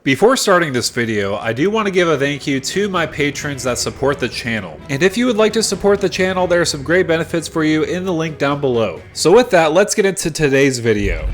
Before starting this video, I do want to give a thank you to my patrons that support the channel. And if you would like to support the channel, there are some great benefits for you in the link down below. So with that, let's get into today's video.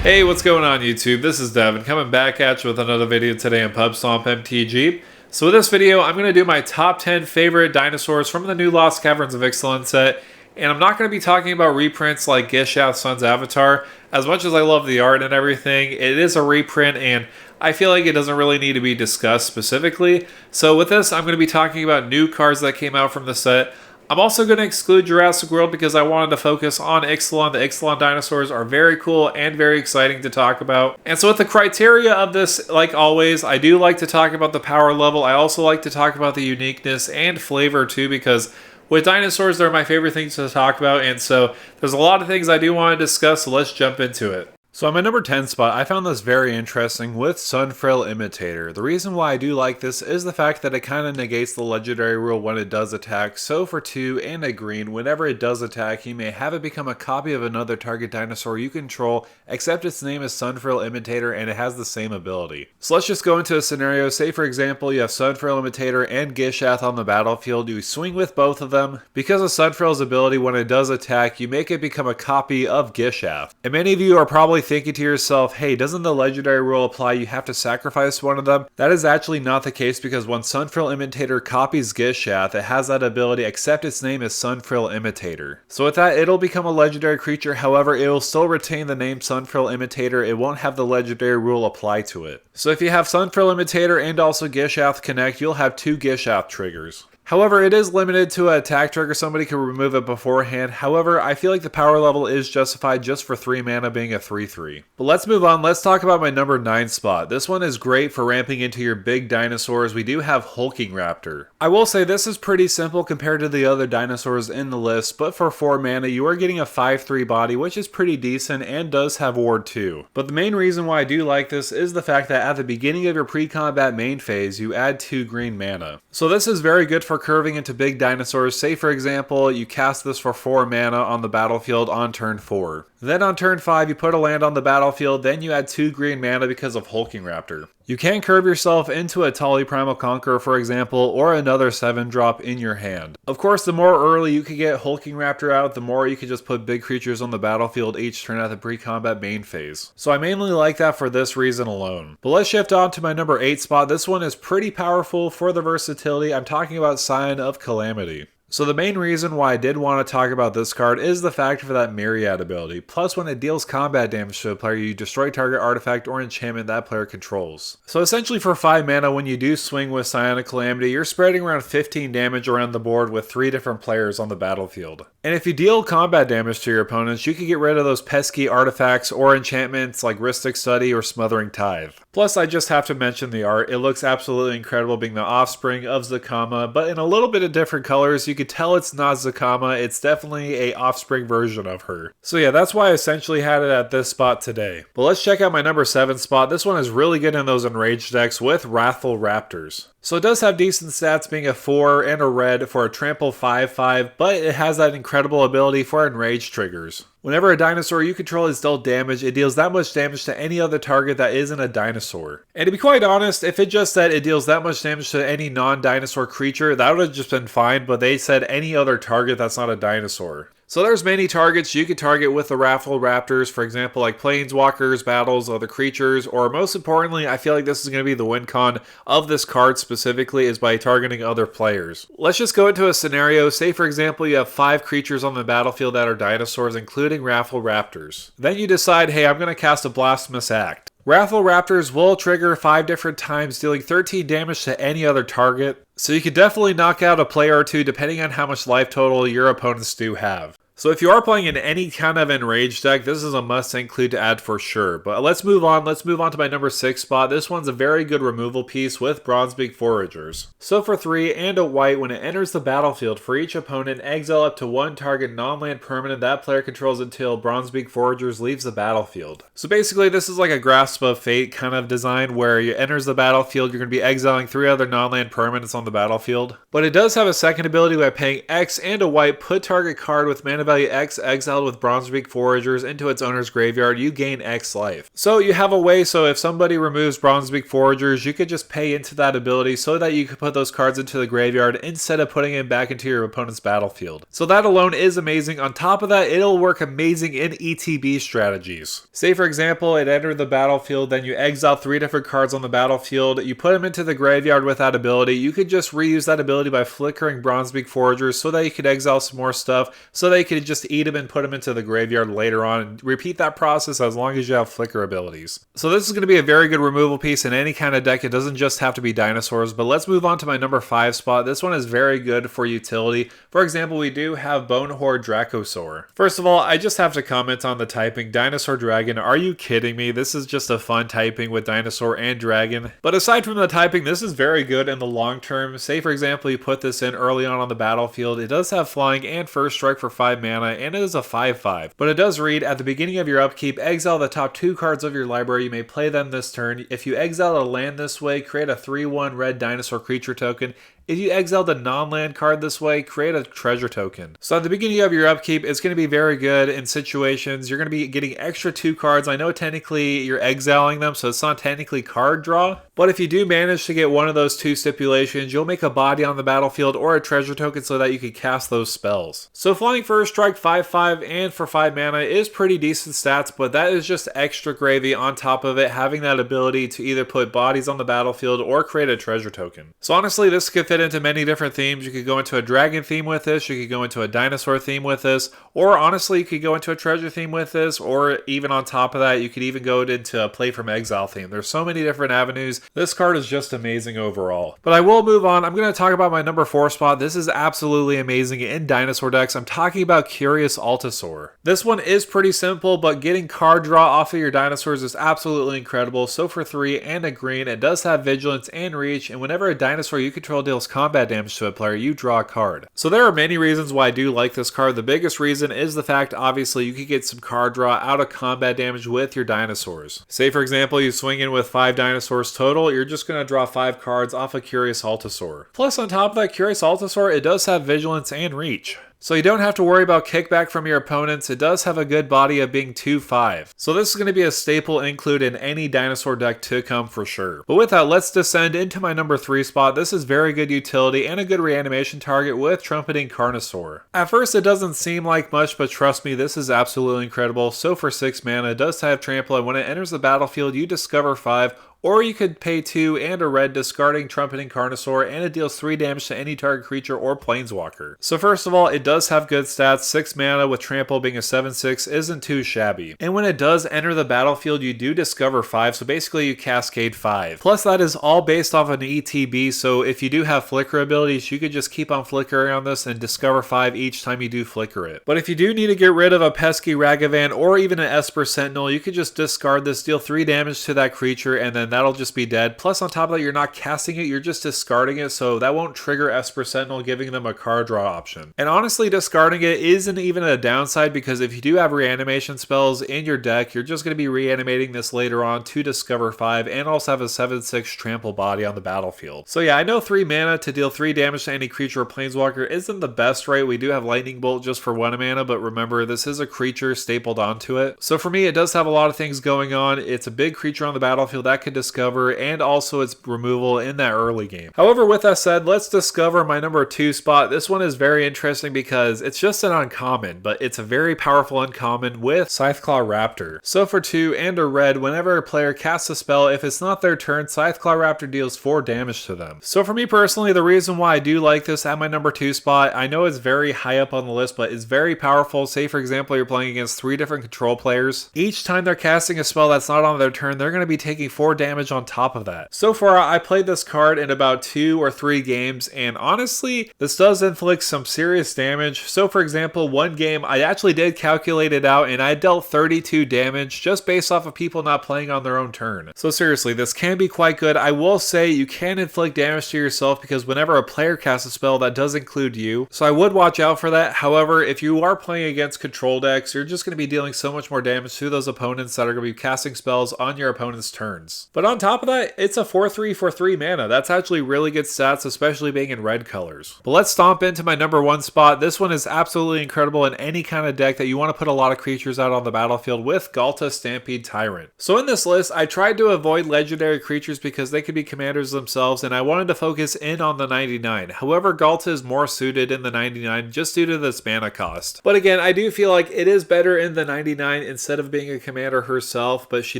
Hey, what's going on YouTube? This is Devin coming back at you with another video today on Pub Stomp MTG. So with this video, I'm going to do my top 10 favorite dinosaurs from the new Lost Caverns of Ixalan set. And I'm not going to be talking about reprints like Gishath's son's avatar. As much as I love the art and everything, it is a reprint and I feel like it doesn't really need to be discussed specifically. So with this, I'm going to be talking about new cards that came out from the set. I'm also going to exclude Jurassic World because I wanted to focus on Ixalan. The Ixalan dinosaurs are very cool and very exciting to talk about. And so with the criteria of this, like always, I do like to talk about the power level. I also like to talk about the uniqueness and flavor too, because with dinosaurs, they're my favorite things to talk about. And so there's a lot of things I do want to discuss, so let's jump into it. So on my number 10 spot, I found this very interesting with Fril Imitator. The reason why I do like this is the fact that it kind of negates the legendary rule when it does attack. So for 2 and a green, whenever it does attack, you may have it become a copy of another target dinosaur you control, except its name is Fril Imitator and it has the same ability. So let's just go into a scenario. Say for example, you have Fril Imitator and Gishath on the battlefield. You swing with both of them. Because of Fril's ability, when it does attack, you make it become a copy of Gishath. And many of you are probably thinking to yourself, hey, doesn't the legendary rule apply? You have to sacrifice one of them. That is actually not the case, because when Fril Imitator copies Gishath, it has that ability, except its name is Fril Imitator. So with that, it'll become a legendary creature. However, it will still retain the name Fril Imitator. It won't have the legendary rule apply to it. So if you have Fril Imitator and also Gishath connect, you'll have 2 Gishath triggers. However, it is limited to an attack trigger. Somebody can remove it beforehand. However, I feel like the power level is justified just for 3 mana being a 3/3. But let's move on. Let's talk about my number 9 spot. This one is great for ramping into your big dinosaurs. We do have Hulking Raptor. I will say this is pretty simple compared to the other dinosaurs in the list, but for 4 mana, you are getting a 5/3 body, which is pretty decent and does have Ward 2. But the main reason why I do like this is the fact that at the beginning of your pre-combat main phase, you add 2 green mana. So this is very good for curving into big dinosaurs. Say for example, you cast this for 4 mana on the battlefield on turn 4. Then on turn 5, you put a land on the battlefield, then you add 2 green mana because of Hulking Raptor. You can curve yourself into a Tali Primal Conqueror, for example, or another 7-drop in your hand. Of course, the more early you can get Hulking Raptor out, the more you can just put big creatures on the battlefield each turn at the pre-combat main phase. So I mainly like that for this reason alone. But let's shift on to my number 8 spot. This one is pretty powerful for the versatility. I'm talking about Scion of Calamity. So the main reason why I did want to talk about this card is the fact for that Myriad ability. Plus, when it deals combat damage to a player, you destroy target artifact or enchantment that player controls. So essentially for 5 mana, when you do swing with Scion of Calamity, you're spreading around 15 damage around the board with 3 different players on the battlefield. And if you deal combat damage to your opponents, you can get rid of those pesky artifacts or enchantments like Rhystic Study or Smothering Tithe. Plus, I just have to mention the art. It looks absolutely incredible, being the offspring of Zakama, but in a little bit of different colors. You could tell it's not Zakama, it's definitely a offspring version of her. So yeah, that's why I essentially had it at this spot today. But let's check out my number 7 spot. This one is really good in those enraged decks with Wrathful Raptors. So it does have decent stats, being a 4 and a red for a trample 5/5, but it has that incredible ability for enraged triggers. Whenever a dinosaur you control is dealt damage, it deals that much damage to any other target that isn't a dinosaur. And to be quite honest, if it just said it deals that much damage to any non-dinosaur creature, that would have just been fine, but they said any other target that's not a dinosaur. So there's many targets you could target with the Wrathful Raptors, for example like planeswalkers, battles, other creatures, or most importantly, I feel like this is going to be the win con of this card specifically, is by targeting other players. Let's just go into a scenario. Say for example you have 5 creatures on the battlefield that are dinosaurs, including Wrathful Raptors. Then you decide, hey, I'm going to cast a Blasphemous Act. Wrathful Raptors will trigger 5 different times, dealing 13 damage to any other target. So you could definitely knock out a player or 2 depending on how much life total your opponents do have. So if you are playing in any kind of enraged deck, this is a must include to add for sure. But let's move on. Let's move on to my number 6 spot. This one's a very good removal piece with B Foragers. So for 3 and a white, when it enters the battlefield, for each opponent, exile up to 1 target non-land permanent that player controls until B Foragers leaves the battlefield. So basically this is like a Grasp of Fate kind of design where it enters the battlefield, you're going to be exiling 3 other non-land permanents on on the battlefield. But it does have a second ability by paying X and a white, put target card with mana value X exiled with B Foragers into its owner's graveyard, you gain X life. So you have a way, so if somebody removes B Foragers, you could just pay into that ability so that you could put those cards into the graveyard instead of putting it back into your opponent's battlefield. So that alone is amazing. On top of that, it'll work amazing in ETB strategies. Say for example, it entered the battlefield, then you exile 3 different cards on the battlefield, you put them into the graveyard with that ability, you could just reuse that ability by flickering B Foragers so that you could exile some more stuff, so that you could just eat them and put them into the graveyard later on, and repeat that process as long as you have flicker abilities. So this is going to be a very good removal piece in any kind of deck. It doesn't just have to be dinosaurs. But let's move on to my number 5 spot. This one is very good for utility. For example, we do have H Dracos. First of all, I just have to comment on the typing. Dinosaur Dragon, are you kidding me? This is just a fun typing with dinosaur and dragon. But aside from the typing, this is very good in the long term. Say for example, you put this in early on the battlefield. It does have flying and first strike for 5 mana, and it is a 5/5. But it does read, at the beginning of your upkeep, exile the top 2 cards of your library. You may play them this turn. If you exile a land this way, create a 3/1 red dinosaur creature token. If you exiled a non-land card this way, create a treasure token. So at the beginning of your upkeep, it's going to be very good in situations. You're going to be getting extra 2 cards. I know technically you're exiling them, so it's not technically card draw. But if you do manage to get one of those 2 stipulations, you'll make a body on the battlefield or a treasure token so that you can cast those spells. So flying first strike 5/5 and for 5 mana is pretty decent stats, but that is just extra gravy on top of it, having that ability to either put bodies on the battlefield or create a treasure token. So honestly, this could fit into many different themes. You could go into a dragon theme with this, you could go into a dinosaur theme with this, or honestly you could go into a treasure theme with this, or even on top of that you could even go into a play from exile theme. There's so many different avenues. This card is just amazing overall. But I will move on. I'm going to talk about my number 4 spot. This is absolutely amazing in dinosaur decks. I'm talking about Curious Altisaur. This one is pretty simple, but getting card draw off of your dinosaurs is absolutely incredible. So for 3 and a green, it does have vigilance and reach, and whenever a dinosaur you control deals combat damage to a player, you draw a card. So there are many reasons why I do like this card. The biggest reason is the fact, obviously, you could get some card draw out of combat damage with your dinosaurs. Say for example, you swing in with 5 dinosaurs total, you're just going to draw 5 cards off of Curious Altisaur. Plus on top of that, Curious Altisaur, it does have vigilance and reach. So you don't have to worry about kickback from your opponents. It does have a good body of being 2/5. So this is going to be a staple include in any dinosaur deck to come for sure. But with that, let's descend into my number 3 spot. This is very good utility and a good reanimation target with Trumpeting Carnosaur. At first it doesn't seem like much, but trust me, this is absolutely incredible. So for 6 mana, it does have trample, and when it enters the battlefield, you discover 5. Or you could pay 2 and a red, discarding Trumpeting Carnosaur, and it deals 3 damage to any target creature or planeswalker. So first of all, it does have good stats. 6 mana with trample being a 7/6 isn't too shabby. And when it does enter the battlefield, you do discover 5, so basically you cascade 5. Plus that is all based off an ETB, so if you do have flicker abilities, you could just keep on flickering on this and discover 5 each time you do flicker it. But if you do need to get rid of a pesky Ragavan or even an Esper Sentinel, you could just discard this, deal 3 damage to that creature, and then that'll just be dead. Plus on top of that, you're not casting it, you're just discarding it, so that won't trigger Esper Sentinel, giving them a card draw option. And honestly, discarding it isn't even a downside, because if you do have reanimation spells in your deck, you're just going to be reanimating this later on to discover 5 and also have a 7/6 trample body on the battlefield. So yeah, I know 3 mana to deal 3 damage to any creature or planeswalker isn't the best rate. We do have Lightning Bolt just for 1 mana, but remember, this is a creature stapled onto it. So for me, it does have a lot of things going on. It's a big creature on the battlefield that could discover, and also its removal in that early game. However, with that said, let's discover my number 2 spot. This one is very interesting because it's just an uncommon, but it's a very powerful uncommon with Scytheclaw Raptor. So for 2 and a red, whenever a player casts a spell, if it's not their turn, Scytheclaw Raptor deals 4 damage to them. So for me personally, the reason why I do like this at my number 2 spot, I know it's very high up on the list, but it's very powerful. Say for example, you're playing against 3 different control players. Each time they're casting a spell that's not on their turn, they're going to be taking 4 damage on top of that. So far, I played this card in about 2 or 3 games, and honestly, this does inflict some serious damage. So for example, one game, I actually did calculate it out, and I dealt 32 damage just based off of people not playing on their own turn. So seriously, this can be quite good. I will say you can inflict damage to yourself, because whenever a player casts a spell, that does include you. So I would watch out for that. However, if you are playing against control decks, you're just going to be dealing so much more damage to those opponents that are going to be casting spells on your opponent's turns. But on top of that, it's a 4/3 for 3 mana. That's actually really good stats, especially being in red colors. But let's stomp into my number 1 spot. This one is absolutely incredible in any kind of deck that you want to put a lot of creatures out on the battlefield with Galta Stampede Tyrant. So in this list, I tried to avoid legendary creatures because they could be commanders themselves, and I wanted to focus in on the 99. However, Galta is more suited in the 99 just due to the mana cost. But again, I do feel like it is better in the 99 instead of being a commander herself, but she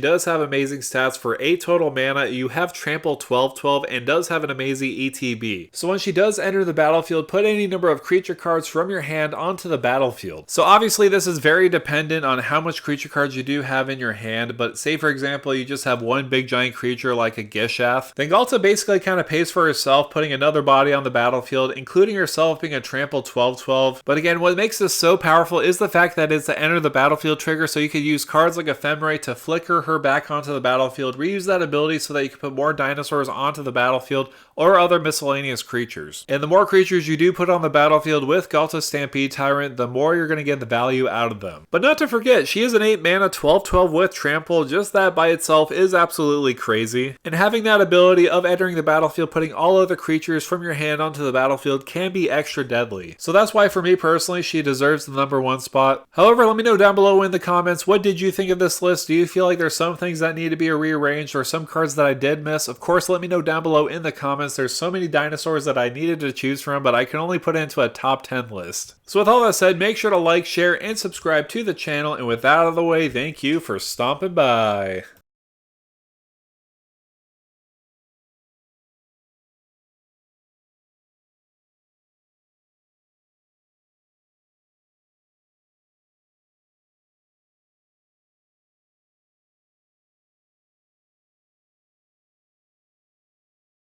does have amazing stats for 8 total mana. You have Trample 12/12 and does have an amazing ETB. So when she does enter the battlefield, put any number of creature cards from your hand onto the battlefield. So obviously this is very dependent on how much creature cards you do have in your hand, but say for example you just have one big giant creature like a Gishath, then Galta basically kind of pays for herself, putting another body on the battlefield, including herself being a Trample 12/12. But again, what makes this so powerful is the fact that it's the enter the battlefield trigger, so you could use cards like Ephemerate to flicker her back onto the battlefield, reuse that ability so that you can put more dinosaurs onto the battlefield or other miscellaneous creatures. And the more creatures you do put on the battlefield with Galta Stampede Tyrant, the more you're going to get the value out of them. But not to forget, she is an 8 mana 12/12 with Trample. Just that by itself is absolutely crazy. And having that ability of entering the battlefield, putting all other creatures from your hand onto the battlefield can be extra deadly. So that's why for me personally, she deserves the number 1 spot. However, let me know down below in the comments, what did you think of this list? Do you feel like there's some things that need to be rearranged or some cards that I did miss? Of course, let me know down below in the comments. There's so many dinosaurs that I needed to choose from, but I can only put it into a top 10 list. So with all that said, make sure to like, share, and subscribe to the channel. And with that out of the way, thank you for stomping by.